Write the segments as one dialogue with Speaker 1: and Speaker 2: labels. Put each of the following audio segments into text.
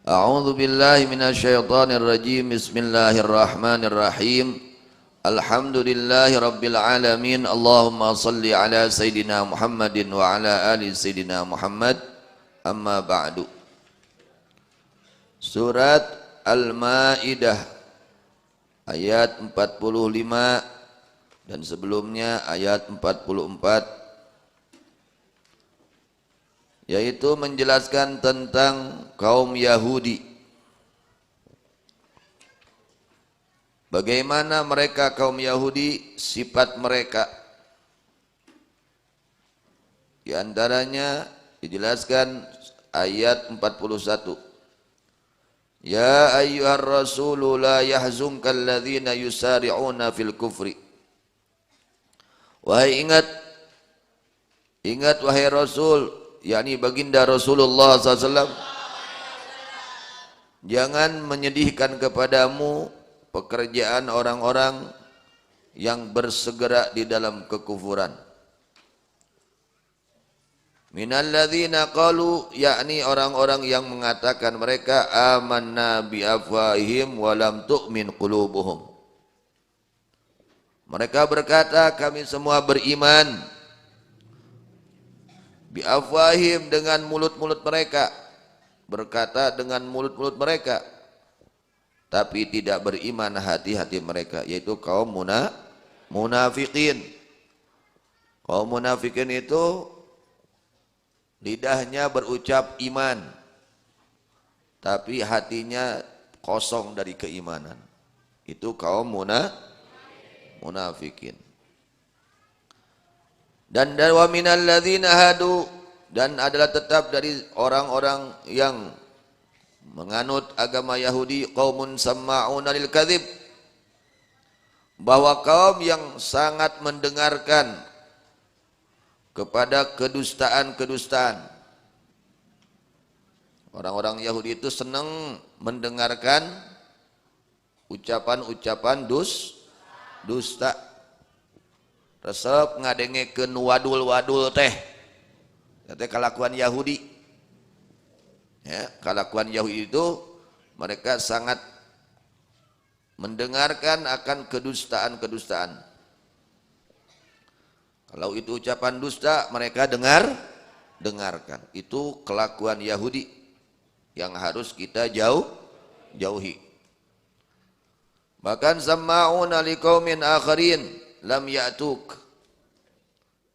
Speaker 1: A'udzu billahi minasyaitonir rajim. Bismillahirrahmanirrahim. Alhamdulillahi rabbil alamin. Allahumma salli ala sayidina Muhammadin wa ala ali sayidina Muhammad. Amma ba'du. Surat Al-Maidah ayat 45 dan sebelumnya ayat 44, yaitu menjelaskan tentang kaum Yahudi. Bagaimana mereka kaum Yahudi, sifat mereka. Di antaranya dijelaskan ayat 41. Ya ayyuhar rasulu la yahzunkal ladzina yusari'una fil kufri. Wahai ingat wahai Rasul, yakni baginda Rasulullah SAW, jangan menyedihkan kepadamu pekerjaan orang-orang yang bersegera di dalam kekufuran. Minalladzina qalu, yakni orang-orang yang mengatakan mereka amanna bi afwahihim wa lam tu'min qulubuhum. Mereka berkata kami semua beriman, bi afwahim dengan mulut-mulut mereka, berkata dengan mulut-mulut mereka, tapi tidak beriman hati-hati mereka, yaitu kaum munafikin. Kaum munafikin itu lidahnya berucap iman, tapi hatinya kosong dari keimanan. Itu kaum munafikin. Dan wa minal ladzina hadu, dan adalah tetap dari orang-orang yang menganut agama Yahudi, qaumun samma'una lil kadzib, bahwa kaum yang sangat mendengarkan kepada kedustaan-kedustaan. Orang-orang Yahudi itu senang mendengarkan ucapan-ucapan dusta. Resep ngadengekeun wadul-wadul teh. Teh kalakuan Yahudi. Ya, kalakuan Yahudi itu mereka sangat mendengarkan akan kedustaan-kedustaan. Kalau itu ucapan dusta, mereka dengarkan. Itu kelakuan Yahudi yang harus kita jauhi. Bahkan samma'una liqaumin akharin lam ya'tuk,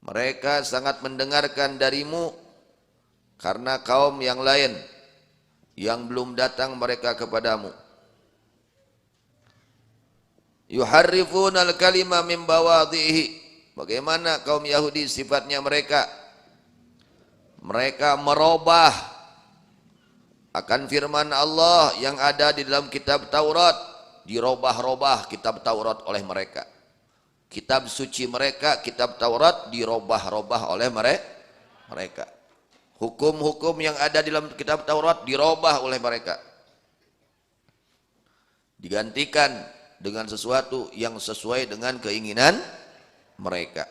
Speaker 1: mereka sangat mendengarkan darimu karena kaum yang lain yang belum datang mereka kepadamu. Yuharrifuna al-kalima min bawadhihi, bagaimana kaum Yahudi sifatnya mereka? Mereka merubah akan firman Allah yang ada di dalam kitab Taurat, dirubah-rubah kitab Taurat oleh mereka. Kitab suci mereka, kitab Taurat dirubah-rubah oleh mereka. Hukum-hukum yang ada di dalam kitab Taurat dirubah oleh mereka, digantikan dengan sesuatu yang sesuai dengan keinginan mereka.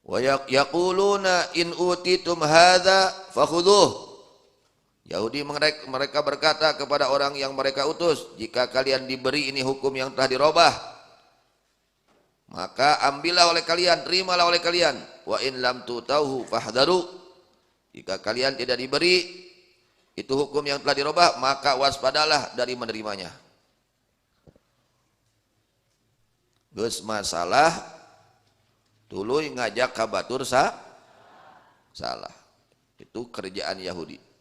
Speaker 1: Wa yaquluna in utitum hadza fakhudhuh. Yahudi mereka berkata kepada orang yang mereka utus, jika kalian diberi ini hukum yang telah dirubah, maka ambillah oleh kalian, terimalah oleh kalian. Wa in lam tutauhu fahdharu, jika kalian tidak diberi itu hukum yang telah dirubah, maka waspadalah dari menerimanya. Geus masalah tuluy ngajak kabatur salah. Itu kerjaan Yahudi.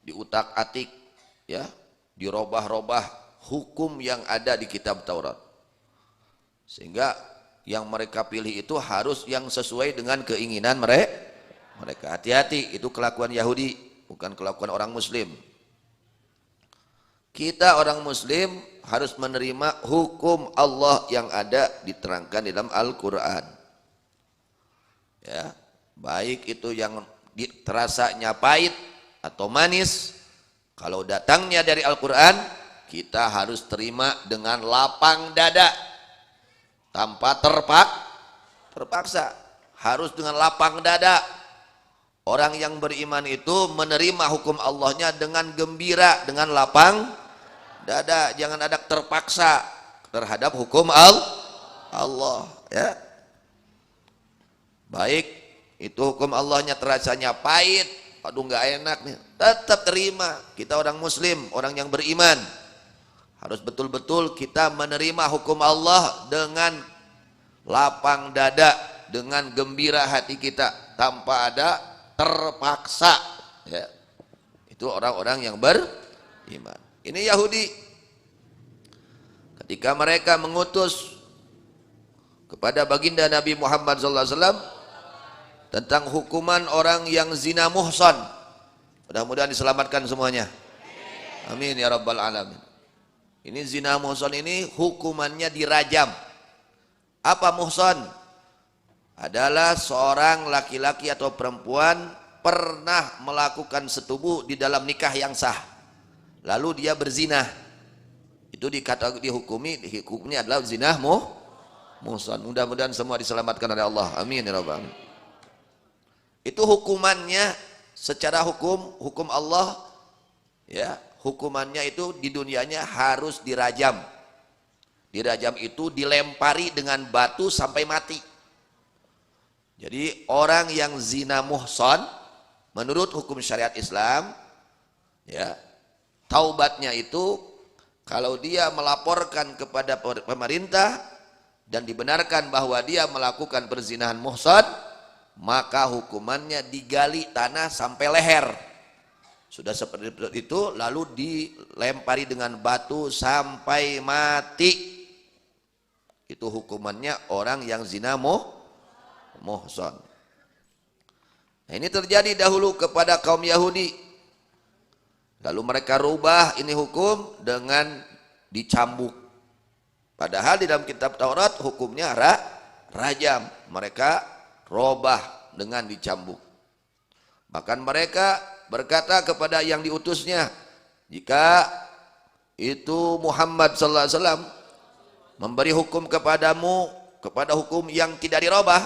Speaker 1: Diutak-atik, ya, dirubah-rubah hukum yang ada di kitab Taurat, sehingga yang mereka pilih itu harus yang sesuai dengan keinginan mereka. Hati-hati, itu kelakuan Yahudi, bukan kelakuan orang Muslim. Kita orang Muslim harus menerima hukum Allah yang ada diterangkan dalam Al-Quran, ya, baik itu yang terasanya pahit atau manis. Kalau datangnya dari Al-Quran, kita harus terima dengan lapang dada, tanpa terpaksa. Harus dengan lapang dada. Orang yang beriman itu menerima hukum Allahnya dengan gembira, dengan lapang dada, jangan ada terpaksa terhadap hukum Allah, ya. Baik itu hukum Allahnya terasanya pahit, aduh nggak enak nih, tetap terima. Kita orang muslim, orang yang beriman, harus betul-betul kita menerima hukum Allah dengan lapang dada, dengan gembira hati kita, tanpa ada terpaksa, ya. Itu orang-orang yang beriman. Ini Yahudi, ketika mereka mengutus kepada baginda Nabi Muhammad SAW tentang hukuman orang yang zina muhsan, mudah-mudahan diselamatkan semuanya, amin ya rabbal alamin. Ini zina muhsan ini hukumannya dirajam. Apa muhsan? Adalah seorang laki-laki atau perempuan pernah melakukan setubuh di dalam nikah yang sah, lalu dia berzina. Itu hukumnya adalah zina muhsan. Mudah-mudahan semua diselamatkan oleh Allah, amin ya rabbal alamin. Itu hukumannya secara hukum Allah, ya. Hukumannya itu di dunianya harus dirajam. Dirajam itu dilempari dengan batu sampai mati. Jadi orang yang zina muhsan menurut hukum syariat Islam, ya, taubatnya itu kalau dia melaporkan kepada pemerintah dan dibenarkan bahwa dia melakukan perzinahan muhsan, maka hukumannya digali tanah sampai leher. Sudah seperti itu lalu dilempari dengan batu sampai mati. Itu hukumannya orang yang zina muhsan. Nah, ini terjadi dahulu kepada kaum Yahudi. Lalu mereka rubah ini hukum dengan dicambuk. Padahal di dalam kitab Taurat hukumnya rajam. Mereka rubah dengan dicambuk. Bahkan mereka berkata kepada yang diutusnya, jika itu Muhammad sallallahu alaihi wasallam memberi hukum kepadamu kepada hukum yang tidak dirubah,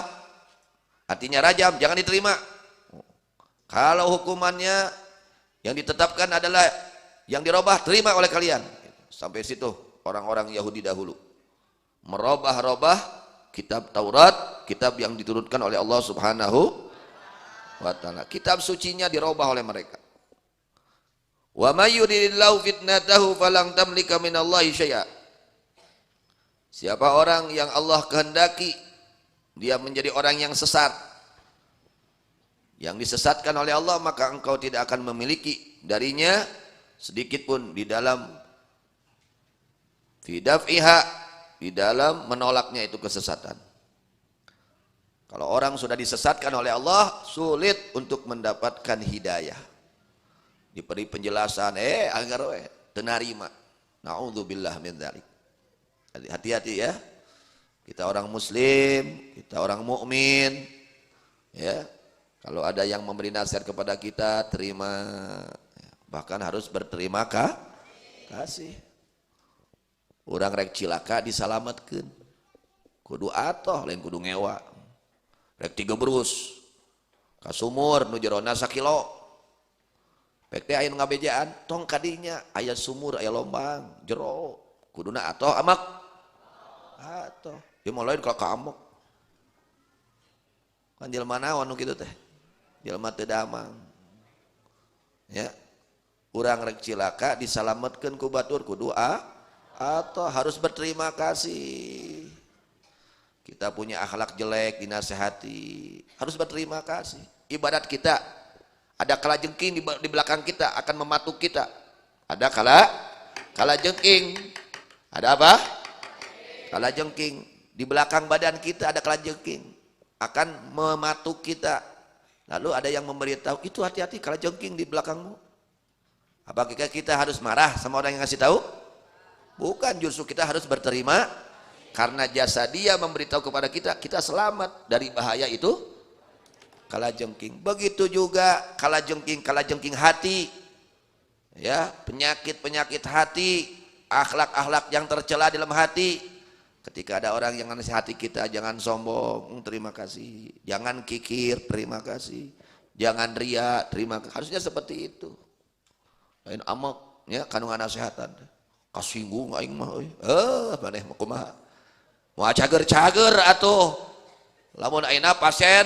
Speaker 1: artinya rajam, jangan diterima. Kalau hukumannya yang ditetapkan adalah yang dirubah, terima oleh kalian. Sampai situ orang-orang Yahudi dahulu merubah-rubah kitab Taurat, kitab yang diturunkan oleh Allah Subhanahu wa ta'ala. Kitab sucinya dirubah oleh mereka. Wa may yuridillahu fitnatahu falang tamlika minallahi syai'a. Siapa orang yang Allah kehendaki dia menjadi orang yang sesat, yang disesatkan oleh Allah, maka engkau tidak akan memiliki darinya sedikit pun di dalam fidaf'iha, di dalam menolaknya itu kesesatan. Kalau orang sudah disesatkan oleh Allah, sulit untuk mendapatkan hidayah. Diberi penjelasan, agar tenarima. Na'udzubillah min dzalik. Hati-hati ya. Kita orang muslim, kita orang mukmin, ya. Kalau ada yang memberi nasihat kepada kita, terima. Bahkan harus berterima kasih. Orang rek cilaka disalamatkeun. Kudu atoh lain kudu ngewa. Rek tigebrus ka sumur nu jerona sakilo. Pek teh aya nu ngabejaan, tong kadinya aya sumur, aya lombang, jero. Kuduna atoh amak. Atoh. Ieu mah lain ka amok. Kan jelema naon nu kitu teh? Jelema teu damang. Ya. Urang rek cilaka disalametkeun ku batur kudu atau harus berterima kasih. Kita punya akhlak jelek dinasehati, harus berterima kasih. Ibadat kita ada kalajengking di belakang kita akan mematuk kita. Ada kalajengking. Ada apa? Kalajengking di belakang badan kita ada kalajengking akan mematuk kita. Lalu ada yang memberitahu, itu hati-hati kalajengking di belakangmu. Apakah kita harus marah sama orang yang ngasih tahu? Bukan, justru kita harus berterima karena jasa dia memberitahu kepada kita, kita selamat dari bahaya itu kalajengking. Begitu juga kalajengking hati, ya, penyakit hati, akhlak-akhlak yang tercela dalam hati. Ketika ada orang yang nasihati kita, jangan sombong, terima kasih. Jangan kikir, terima kasih. Jangan ria, terima. Harusnya seperti itu. Lain amak, ya, kandungan nasihatan. Kasinggung aing mah euy. Maneh mah kumaha? Moal cager-cager atuh. Lamun ayeuna pasien,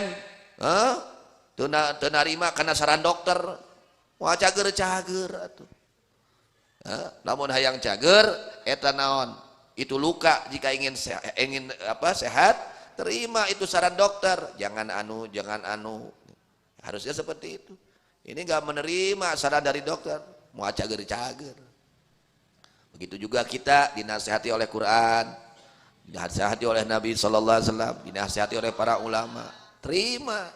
Speaker 1: teu narima kana saran dokter, moal cager-cager atuh. Lamun hayang cager eta naon? Itu luka, jika ingin sehat, terima itu saran dokter. Jangan anu. Harusnya seperti itu. Ini enggak menerima saran dari dokter, moal cager-cager. Begitu juga kita dinasihati oleh Quran, dinasihati oleh Nabi SAW, dinasihati oleh para ulama. Terima.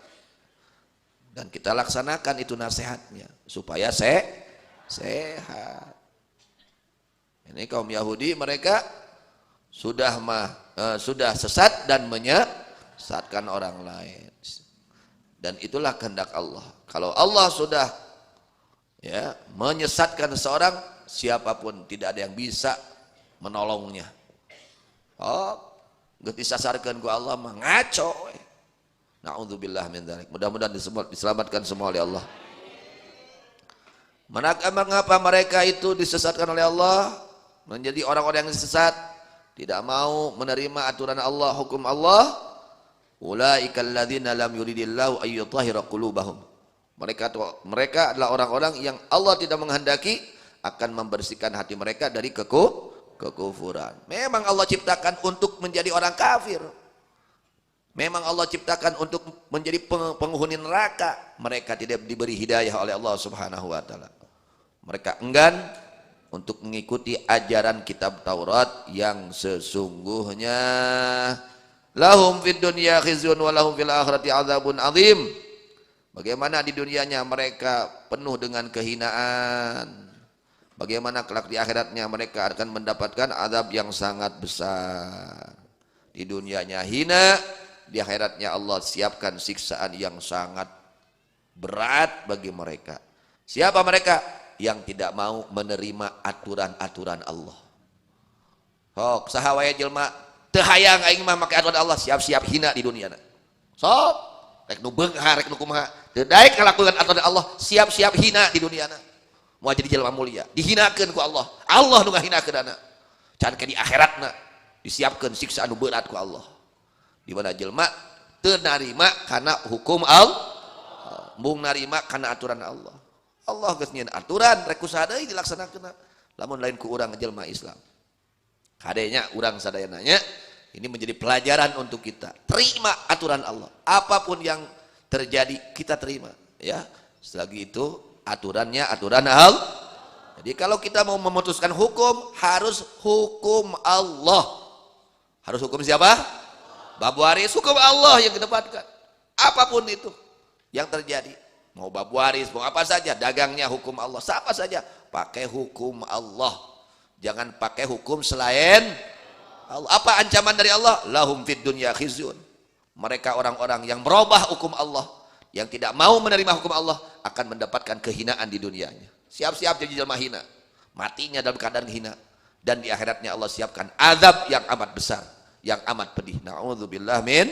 Speaker 1: Dan kita laksanakan itu nasihatnya supaya sehat. Ini kaum Yahudi, mereka sudah sesat dan menyesatkan orang lain. Dan itulah kehendak Allah. Kalau Allah sudah menyesatkan seseorang, siapapun tidak ada yang bisa menolongnya. Geus disasarkeun ku Allah mah ngaco. Nauzubillah min dzalik. Mudah-mudahan diselamatkan semua oleh Allah. Mengapa mereka itu disesatkan oleh Allah, menjadi orang-orang yang sesat, tidak mau menerima aturan Allah, hukum Allah? Ulaikal ladzina lam yuridillahu ayyutahhira qulubahum. Mereka adalah orang-orang yang Allah tidak menghendaki akan membersihkan hati mereka dari kekufuran. Memang Allah ciptakan untuk menjadi orang kafir. Memang Allah ciptakan untuk menjadi penghuni neraka. Mereka tidak diberi hidayah oleh Allah Subhanahu wa taala. Mereka enggan untuk mengikuti ajaran kitab Taurat yang sesungguhnya. Lahum fid dunya khizyun wa lahum fil akhirati adzabun adzim. Bagaimana di dunianya mereka penuh dengan kehinaan, bagaimana kelak di akhiratnya mereka akan mendapatkan azab yang sangat besar. Di dunianya hina, di akhiratnya Allah siapkan siksaan yang sangat berat bagi mereka. Siapa mereka? Yang tidak mau menerima aturan-aturan Allah. Saha wae jelma teu hayang aing mah make aturan Allah, siap-siap hina di dunia. Sok rek nu beunghar, rek nu kumaha, teu daek ngalakukeun aturan Allah, siap-siap hina di dunia. Mau jadi jelma mulia, dihinakeun ku Allah. Allah nu ngahinakeun anak. Can ke di akhiratna disiapkeun siksaan nu berat ku Allah. Di mana jelma teu narima kana hukum Allah, mung narima kana aturan Allah. Allah geus nyieun aturan rek kusaha deui dilaksanakeun. Lamun lain ku urang jelma Islam. Kadenya urang sadayananya ini menjadi pelajaran untuk kita. Terima aturan Allah. Apapun yang terjadi kita terima, ya. Selagi itu aturannya aturan Allah. Jadi kalau kita mau memutuskan hukum, harus hukum Allah. Harus hukum siapa? Babu waris, hukum Allah yang kedepankan. Apapun itu yang terjadi. Mau babu waris, mau apa saja, dagangnya hukum Allah, siapa saja, pakai hukum Allah. Jangan pakai hukum selain Allah. Apa ancaman dari Allah? Lahum fid dunya khizyun. Mereka orang-orang yang merubah hukum Allah, yang tidak mau menerima hukum Allah, akan mendapatkan kehinaan di dunianya. Siap-siap jadi jelma hina, matinya dalam keadaan hina. Dan di akhiratnya Allah siapkan azab yang amat besar, yang amat pedih. Na'udzubillah min